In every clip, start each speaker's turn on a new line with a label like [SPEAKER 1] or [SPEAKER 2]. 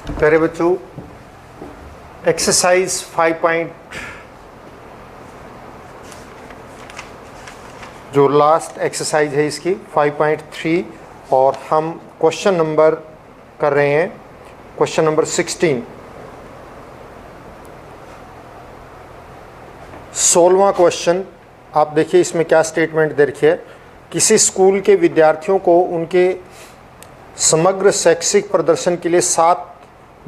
[SPEAKER 1] प्यारे बच्चों, एक्सरसाइज 5. जो लास्ट एक्सरसाइज है इसकी 5.3, और हम क्वेश्चन नंबर कर रहे हैं, क्वेश्चन नंबर 16। 16वां क्वेश्चन। आप देखिए इसमें क्या स्टेटमेंट दे रखी है। किसी स्कूल के विद्यार्थियों को उनके समग्र शैक्षिक प्रदर्शन के लिए 7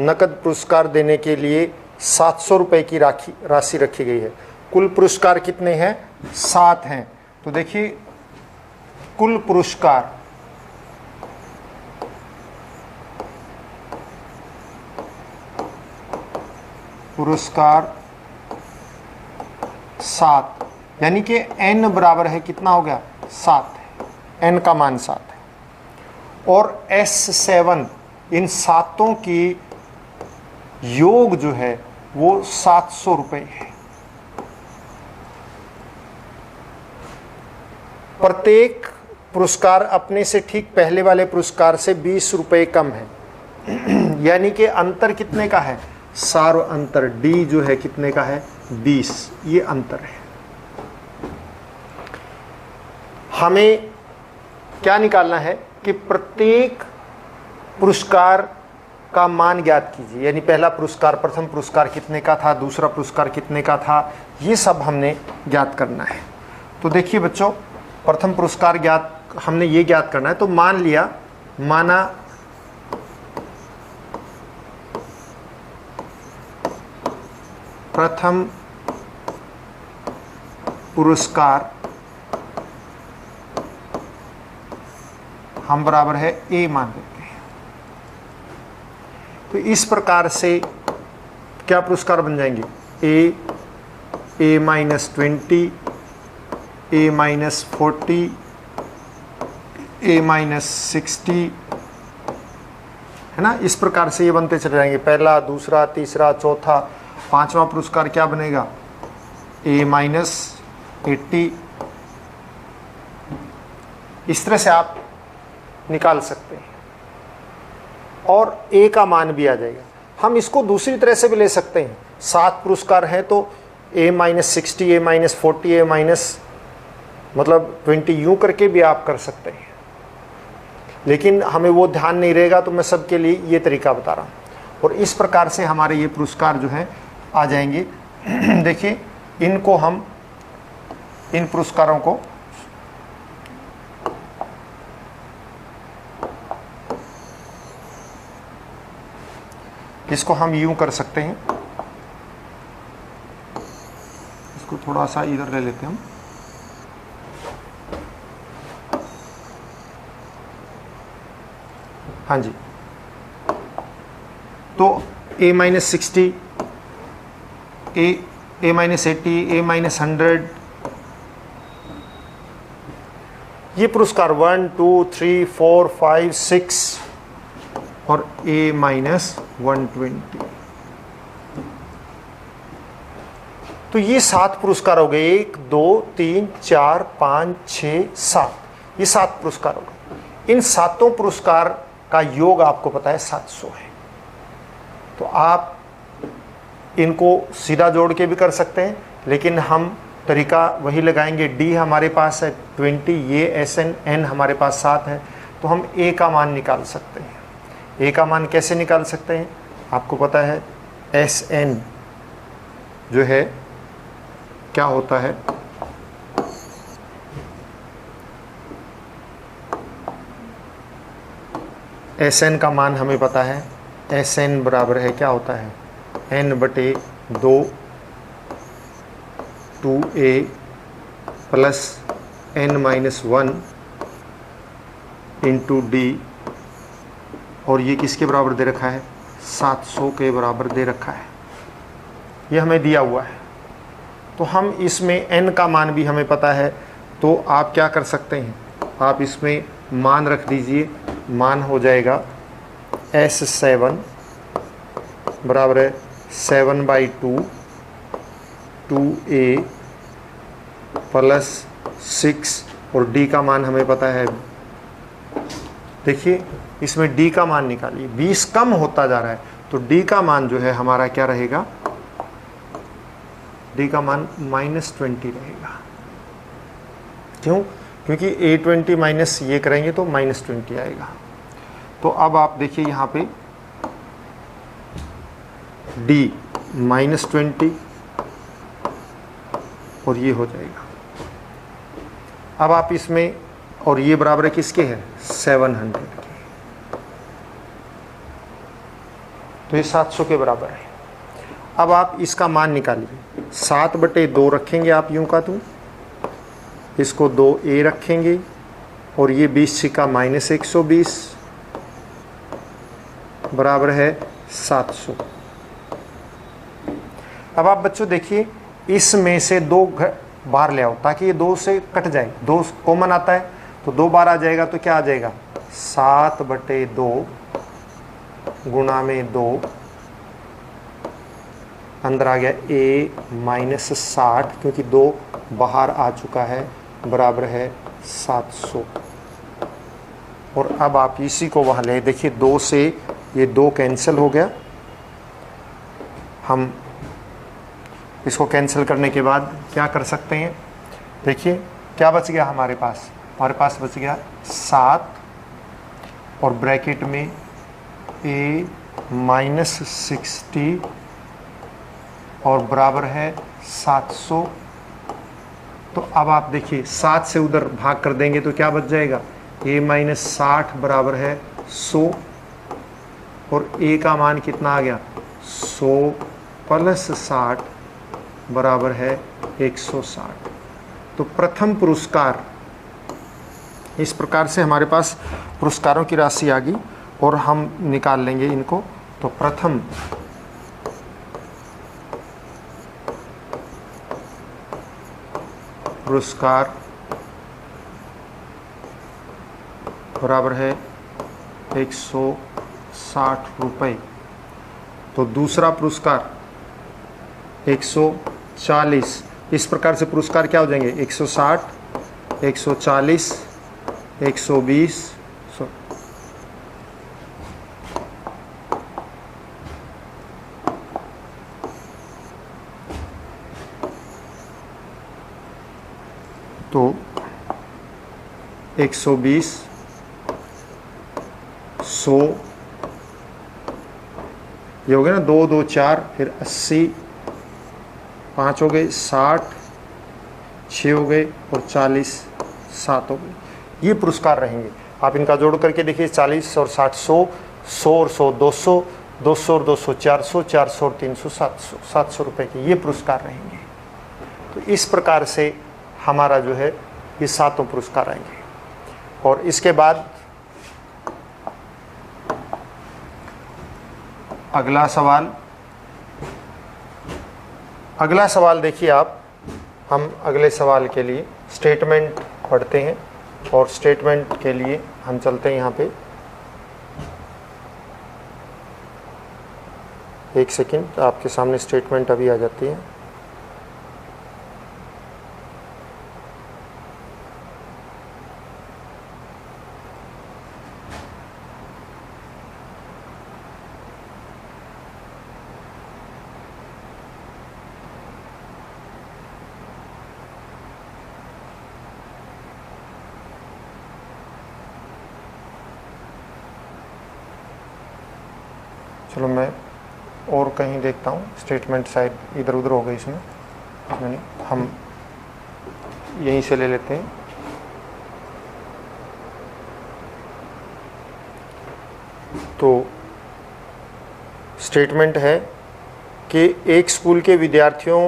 [SPEAKER 1] नकद पुरस्कार देने के लिए 700 रुपये की राशि रखी गई है। कुल पुरस्कार कितने हैं? 7 हैं। तो देखिए कुल पुरस्कार पुरस्कार 7, यानी कि n बराबर है कितना हो गया? 7 है। n का मान 7 है। और S7 इन सातों की योग जो है वो 700 रुपये है। प्रत्येक पुरस्कार अपने से ठीक पहले वाले पुरस्कार से 20 रुपये कम है। यानी कि अंतर कितने का है? सार अंतर D जो है कितने का है? 20। ये अंतर है। हमें क्या निकालना है कि प्रत्येक पुरस्कार का मान ज्ञात कीजिए। यानी पहला पुरस्कार, प्रथम पुरस्कार कितने का था, दूसरा पुरस्कार कितने का था, ये सब हमने ज्ञात करना है। तो देखिए बच्चों, प्रथम पुरस्कार हमने ये ज्ञात करना है। तो माना प्रथम पुरस्कार हम बराबर है A मान लेते हैं। तो इस प्रकार से क्या पुरस्कार बन जाएंगे? A -20, A -40, A -60, है ना। इस प्रकार से ये बनते चले जाएंगे। पहला, दूसरा, तीसरा, चौथा, 5वां पुरस्कार क्या बनेगा? A -80। इस तरह से आप निकाल सकते हैं और A का मान भी आ जाएगा। हम इसको दूसरी तरह से भी ले सकते हैं। 7 पुरस्कार हैं तो A -60, A -40, A -20 यूं करके भी आप कर सकते हैं, लेकिन हमें वो ध्यान नहीं रहेगा, तो मैं सबके लिए ये तरीका बता रहा हूँ। और इस प्रकार से हमारे ये पुरस्कार जो हैं आ जाएंगे। देखिए इनको हम, इन पुरस्कारों को इसको हम यूं कर सकते हैं। इसको थोड़ा सा इधर ले लेते हैं हम। हाँ जी। तो A -60, A -80, A -100, ये पुरस्कार 1, 2, 3, 4, 5, 6 और A -120। तो ये 7 पुरस्कार हो गए। 1, 2, 3, 4, 5, 6, 7। ये 7 पुरस्कार हो गए। इन 7 पुरस्कार का योग आपको पता है 700 है। तो आप इनको सीधा जोड़ के भी कर सकते हैं, लेकिन हम तरीका वही लगाएंगे। D हमारे पास है 20, ये SN, N हमारे पास 7 है, तो हम A का मान निकाल सकते हैं। A का मान कैसे निकाल सकते हैं? आपको पता है SN जो है क्या होता है? SN का मान हमें पता है। SN बराबर है क्या होता है? N/2 2A plus N-1 into D, और ये किसके बराबर दे रखा है? 700 के बराबर दे रखा है। ये हमें दिया हुआ है। तो हम इसमें n का मान भी हमें पता है, तो आप क्या कर सकते हैं? आप इसमें मान रख दीजिए। मान हो जाएगा S7 बराबर है 7/2 2A प्लस 6, और D का मान हमें पता है। देखिए इसमें डी का मान निकालिए, 20 कम होता जा रहा है तो डी का मान जो है हमारा क्या रहेगा, डी का मान -20 रहेगा। क्यों? क्योंकि A20 माइनस ये करेंगे तो -20 आएगा। तो अब आप देखिए यहाँ पे D -20 और ये हो जाएगा। अब आप इसमें, और ये बराबर है किसके है, 700 के, तो ये 700 के बराबर है। अब आप इसका मान निकालिए, 7/2 रखेंगे आप यूं का तू, इसको 2a रखेंगे और ये 20 का -120 बराबर है 700। अब आप बच्चों देखिए इसमें से 2 बाहर ले आओ ताकि ये 2 से कट जाए, 2 कॉमन आता है तो 2 बार आ जाएगा तो क्या आ जाएगा, 7/2 गुणा में 2, अंदर आ गया a -60 क्योंकि 2 बाहर आ चुका है, बराबर है 700। और अब आप इसी को वहाँ ले, देखिए 2 से ये 2 कैंसिल हो गया। हम इसको कैंसिल करने के बाद क्या कर सकते हैं, देखिए क्या बच गया हमारे पास बच गया 7 और ब्रैकेट में a -60 और बराबर है 700। तो अब आप देखिए 7 से उधर भाग कर देंगे तो क्या बच जाएगा, a -60 बराबर है 100 और a का मान कितना आ गया, 100 + 60 बराबर है 160। तो प्रथम पुरस्कार, इस प्रकार से हमारे पास पुरस्कारों की राशि आ गई और हम निकाल लेंगे इनको। तो प्रथम पुरस्कार बराबर है 160 रुपये। तो दूसरा पुरस्कार 140। इस प्रकार से पुरस्कार क्या हो जाएंगे, 160, 140, 120। तो 120, 100, ये हो गया ना, 2 2 4, फिर 80, 5 हो गए, 60, 6 हो गए और 40, 7 हो गए। ये पुरस्कार रहेंगे। आप इनका जोड़ करके देखिए, 40 और 60 100, 100 और 100 200, 200 और 200 400, 400 और 300 700, 700 रुपये के ये पुरस्कार रहेंगे। तो इस प्रकार से हमारा जो है ये 7 पुरस्कार आएंगे। और इसके बाद अगला सवाल देखिए आप, हम अगले सवाल के लिए स्टेटमेंट पढ़ते हैं और स्टेटमेंट के लिए हम चलते हैं यहाँ पे। एक सेकंड, आपके सामने स्टेटमेंट अभी आ जाती है। चलो मैं और कहीं देखता हूँ, स्टेटमेंट शायद इधर उधर हो गई इसमें नहीं, हम यहीं से ले लेते हैं। तो स्टेटमेंट है कि एक स्कूल के विद्यार्थियों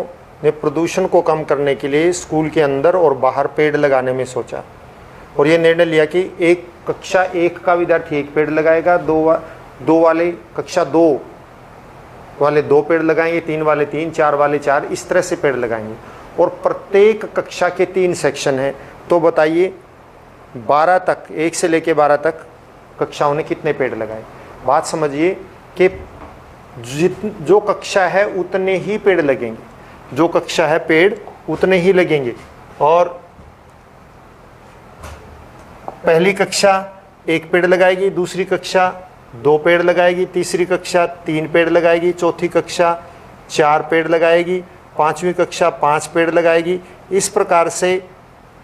[SPEAKER 1] ने प्रदूषण को कम करने के लिए स्कूल के अंदर और बाहर पेड़ लगाने में सोचा और ये निर्णय लिया कि एक कक्षा 1 का विद्यार्थी 1 पेड़ लगाएगा, दो वाले कक्षा 2 वाले 2 पेड़ लगाएंगे, 3 वाले 3, 4 वाले 4, इस तरह से पेड़ लगाएंगे। और प्रत्येक कक्षा के 3 सेक्शन हैं। तो बताइए 12 तक, 1 से लेके 12 तक कक्षाओं ने कितने पेड़ लगाए। बात समझिए कि जो कक्षा है उतने ही पेड़ लगेंगे, जो कक्षा है पेड़ उतने ही लगेंगे। और पहली कक्षा 1 पेड़ लगाएगी, दूसरी कक्षा 2 पेड़ लगाएगी, तीसरी कक्षा 3 पेड़ लगाएगी, चौथी कक्षा 4 पेड़ लगाएगी, 5वीं कक्षा 5 पेड़ लगाएगी। इस प्रकार से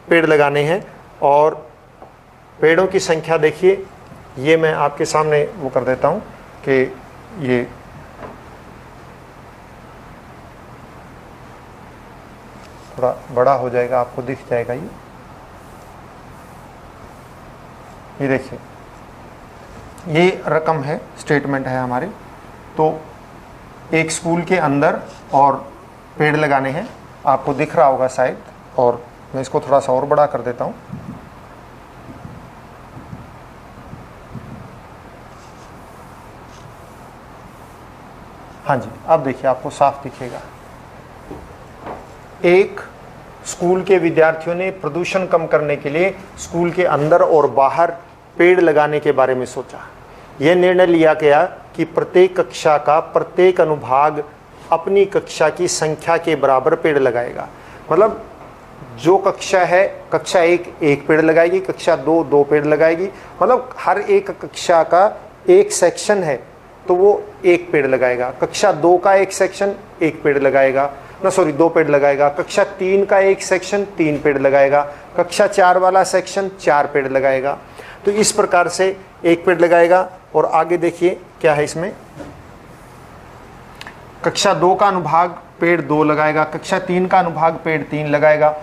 [SPEAKER 1] पेड़ लगाने हैं। और पेड़ों की संख्या देखिए, ये मैं आपके सामने वो कर देता हूँ कि ये थोड़ा बड़ा हो जाएगा, आपको दिख जाएगा। ये देखिए, ये रकम है, स्टेटमेंट है हमारे। तो एक स्कूल के अंदर और पेड़ लगाने हैं, आपको दिख रहा होगा शायद, और मैं इसको थोड़ा सा और बड़ा कर देता हूँ। हाँ जी, अब देखिए आपको साफ दिखेगा। एक स्कूल के विद्यार्थियों ने प्रदूषण कम करने के लिए स्कूल के अंदर और बाहर पेड़ लगाने के बारे में सोचा। यह निर्णय लिया गया कि प्रत्येक कक्षा का प्रत्येक अनुभाग अपनी कक्षा की संख्या के बराबर पेड़ लगाएगा। मतलब जो कक्षा है, कक्षा 1 पेड़ लगाएगी, कक्षा 2 पेड़ लगाएगी। मतलब हर एक कक्षा का एक सेक्शन है तो वो 1 पेड़ लगाएगा। कक्षा 2 का एक सेक्शन 1 पेड़ लगाएगा, 2 पेड़ लगाएगा। कक्षा 3 का एक सेक्शन 3 पेड़ लगाएगा। कक्षा 4 वाला सेक्शन 4 पेड़ लगाएगा। तो इस प्रकार से 1 पेड़ लगाएगा। और आगे देखिए क्या है इसमें, कक्षा 2 का अनुभाग पेड़ 2 लगाएगा, कक्षा 3 का अनुभाग पेड़ 3 लगाएगा,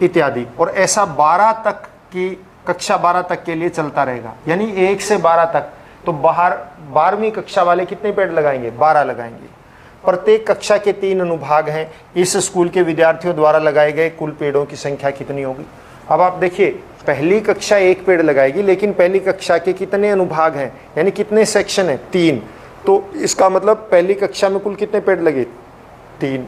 [SPEAKER 1] इत्यादि। और ऐसा 12 तक की, कक्षा 12 तक के लिए चलता रहेगा। यानी 1 से 12 तक। तो बाहर 12वीं कक्षा वाले कितने पेड़ लगाएंगे? 12 लगाएंगे। प्रत्येक कक्षा के 3 अनुभाग हैं। इस स्कूल के विद्यार्थियों द्वारा लगाए गए कुल पेड़ों की संख्या कितनी होगी? अब आप देखिए, पहली कक्षा 1 पेड़ लगाएगी, लेकिन पहली कक्षा के कितने अनुभाग हैं, यानी कितने सेक्शन हैं? 3। तो इसका मतलब पहली कक्षा में कुल कितने पेड़ लगे? 3।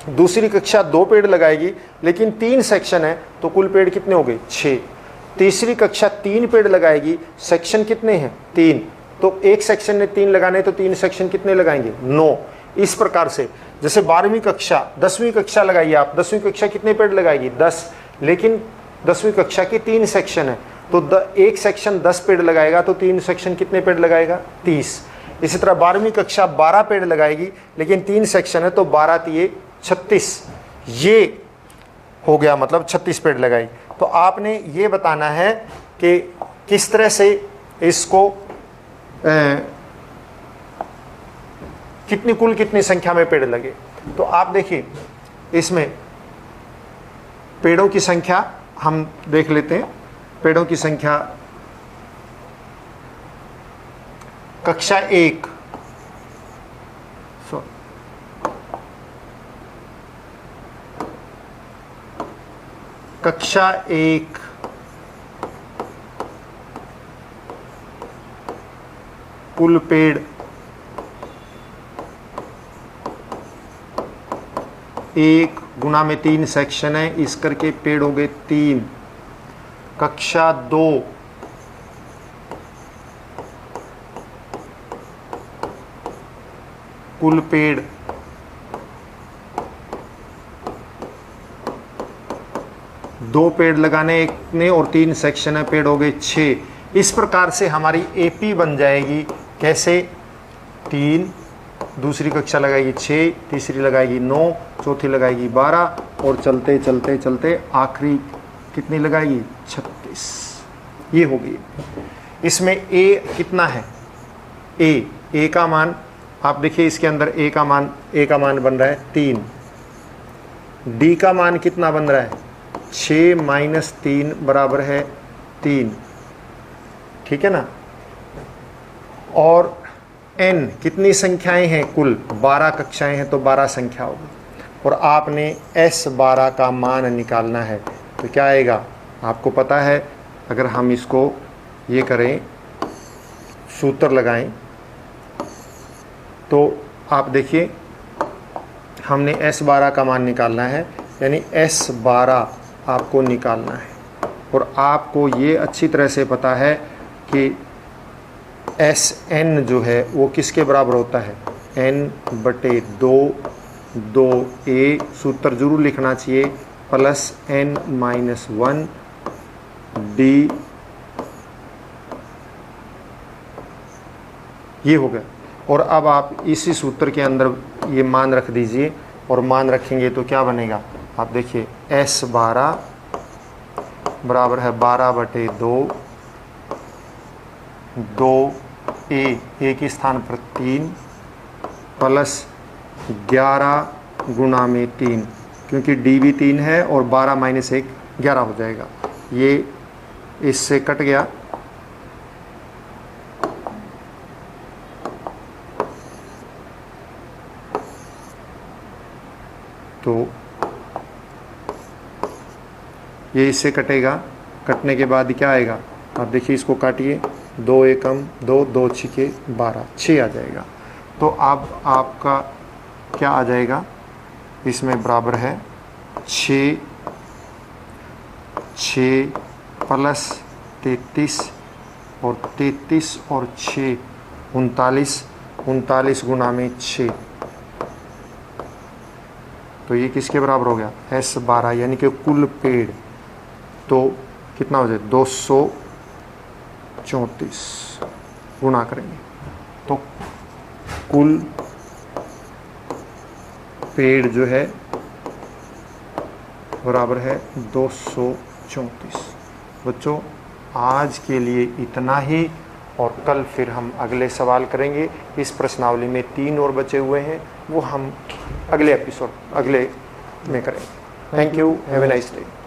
[SPEAKER 1] दूसरी कक्षा 2 पेड़ लगाएगी, लेकिन 3 सेक्शन है, तो कुल पेड़ कितने हो गए? 6। तीसरी कक्षा 3 पेड़ लगाएगी, सेक्शन कितने हैं? 3। तो एक सेक्शन ने 3 लगाने, तो 3 सेक्शन कितने लगाएंगे? 9। इस प्रकार से जैसे 12वीं कक्षा, 10वीं कक्षा लगाइए आप, 10वीं कक्षा कितने पेड़ लगाएगी? 10। लेकिन 10वीं कक्षा की 3 सेक्शन है, तो एक सेक्शन 10 पेड़ लगाएगा, तो 3 सेक्शन कितने पेड़ लगाएगा? 30। इसी तरह 12वीं कक्षा 12 पेड़ लगाएगी, लेकिन 3 सेक्शन है, तो 12 तिये 36। ये हो गया, मतलब 36 पेड़ लगाई। तो आपने ये बताना है कि किस तरह से इसको कितनी संख्या में पेड़ लगे। तो आप देखिए, इसमें पेड़ों की संख्या हम देख लेते हैं। पेड़ों की संख्या कक्षा 1 कक्षा 1 कुल पेड़ 1 गुना में 3 सेक्शन है, इस करके पेड़ हो गए 3। कक्षा 2 कुल पेड़ 2 पेड़ लगाने एक ने और 3 सेक्शन है, पेड़ हो गए 6। इस प्रकार से हमारी एपी बन जाएगी। कैसे? 3, दूसरी कक्षा लगाएगी 6, तीसरी लगाएगी 9, चौथी लगाएगी 12, और चलते चलते चलते आखिरी कितनी लगाएगी? 36। ये हो गई। इसमें ए कितना है? ए का मान आप देखिए, इसके अंदर ए का मान बन रहा है 3। डी का मान कितना बन रहा है? 6 माइनस 3 बराबर है 3। ठीक है ना? और n कितनी संख्याएं हैं? कुल 12 कक्षाएं हैं, तो 12 संख्या होगी। और आपने S12 का मान निकालना है। तो क्या आएगा? आपको पता है, अगर हम इसको ये करें, सूत्र लगाएं, तो आप देखिए, हमने S12 का मान निकालना है, यानी S12 आपको निकालना है। और आपको ये अच्छी तरह से पता है कि Sn जो है वो किसके बराबर होता है? n/2 2a, सूत्र जरूर लिखना चाहिए, प्लस n-1 d ये हो गया। और अब आप इसी सूत्र के अंदर ये मान रख दीजिए, और मान रखेंगे तो क्या बनेगा, आप देखिए S12 बराबर है 12/2, 2a के स्थान पर 3 प्लस 11 गुणा में 3, क्योंकि d भी 3 है और 12 माइनस 1 11 हो जाएगा। ये इससे कट गया, तो ये इससे कटेगा। कटने के बाद क्या आएगा, आप देखिए इसको काटिए, 2 एकम 2, 2 छिके 12, 6 आ जाएगा। तो अब आपका क्या आ जाएगा, इसमें बराबर है 6 प्लस 33 और 33 और 6 39 गुणा में 6, तो ये किसके बराबर हो गया, S12, यानी कि कुल पेड़। तो कितना हो जाए, 234 गुणा करेंगे तो कुल पेड़ जो है बराबर है 234। बच्चों आज के लिए इतना ही, और कल फिर हम अगले सवाल करेंगे। इस प्रश्नावली में 3 और बचे हुए हैं, वो हम अगले एपिसोड अगले में करेंगे। Thank you, have a nice day.